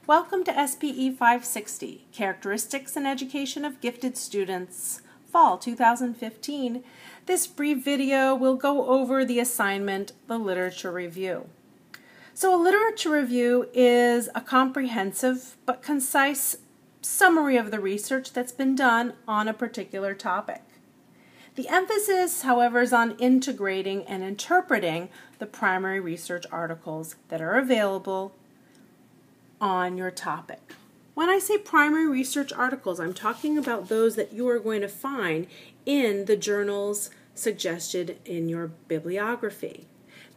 Welcome to SPE 560, Characteristics and Education of Gifted Students, Fall 2015. This brief video will go over the assignment, the literature review. So a literature review is a comprehensive but concise summary of the research that's been done on a particular topic. The emphasis, however, is on integrating and interpreting the primary research articles that are available on your topic. When I say primary research articles, I'm talking about those that you are going to find in the journals suggested in your bibliography.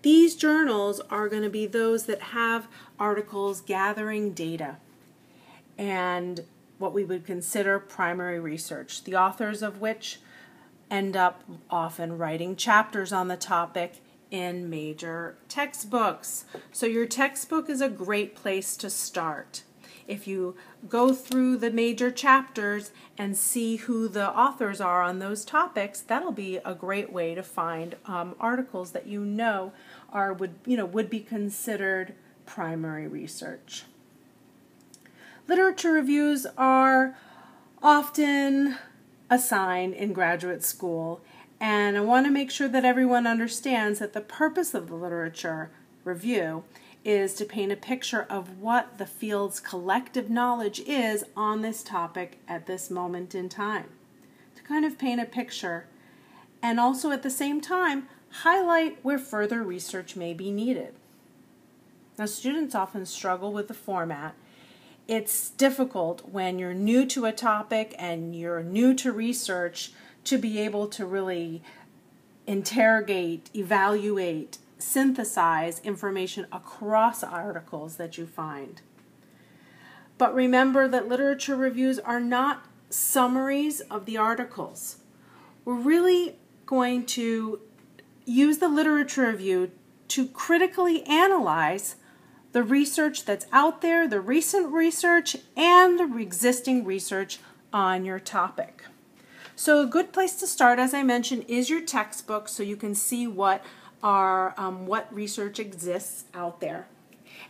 These journals are going to be those that have articles gathering data and what we would consider primary research, the authors of which end up often writing chapters on the topic in major textbooks. So your textbook is a great place to start. If you go through the major chapters and see who the authors are on those topics, that'll be a great way to find articles that you know would be considered primary research. Literature reviews are often assigned in graduate school, and I want to make sure that everyone understands that the purpose of the literature review is to paint a picture of what the field's collective knowledge is on this topic at this moment in time. To kind of paint a picture and also at the same time highlight where further research may be needed. Now, students often struggle with the format. It's difficult when you're new to a topic and you're new to research to be able to really interrogate, evaluate, synthesize information across articles that you find. But remember that literature reviews are not summaries of the articles. We're really going to use the literature review to critically analyze the research that's out there, the recent research, and the existing research on your topic. So a good place to start, as I mentioned, is your textbook, so you can see what research exists out there.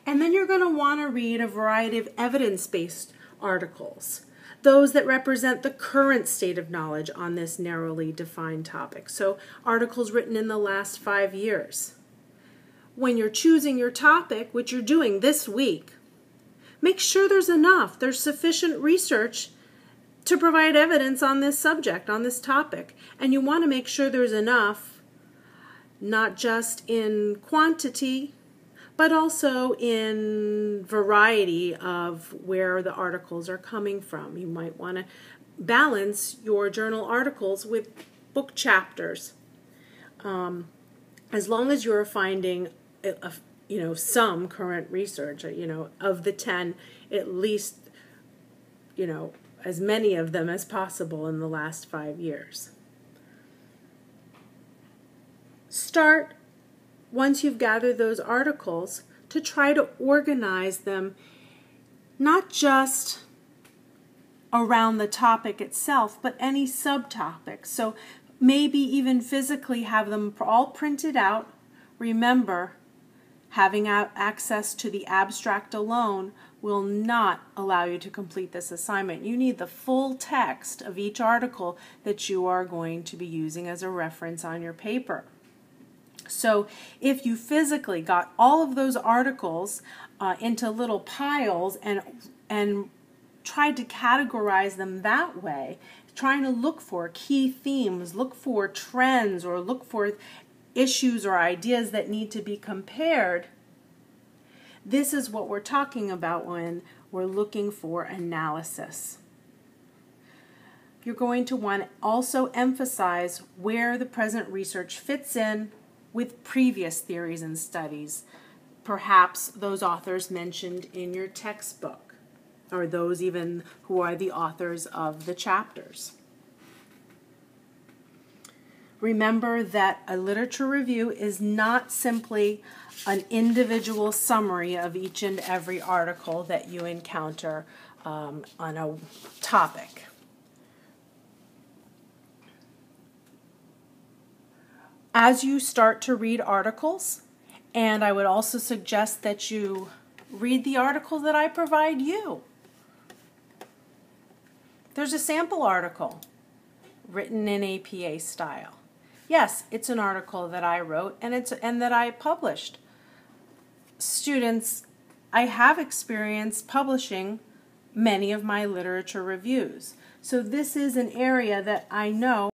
And then you're going to want to read a variety of evidence-based articles, those that represent the current state of knowledge on this narrowly defined topic. So articles written in the last 5 years. When you're choosing your topic, which you're doing this week, make sure there's sufficient research to provide evidence on this subject, on this topic. And you want to make sure there's enough, not just in quantity, but also in variety of where the articles are coming from. You might want to balance your journal articles with book chapters. As long as you're finding some current research, of the 10, at least, as many of them as possible in the last 5 years. Start, once you've gathered those articles, to try to organize them not just around the topic itself, but any subtopics. So maybe even physically have them all printed out. Remember, having access to the abstract alone will not allow you to complete this assignment. You need the full text of each article that you are going to be using as a reference on your paper. So if you physically got all of those articles into little piles and tried to categorize them that way, trying to look for key themes, look for trends, or look for issues or ideas that need to be compared, this is what we're talking about when we're looking for analysis. You're going to want to also emphasize where the present research fits in with previous theories and studies, perhaps those authors mentioned in your textbook, or those even who are the authors of the chapters. Remember that a literature review is not simply an individual summary of each and every article that you encounter on a topic. As you start to read articles, and I would also suggest that you read the article that I provide you. There's a sample article written in APA style. Yes, it's an article that I wrote and that I published. Students, I have experience publishing many of my literature reviews. So this is an area that I know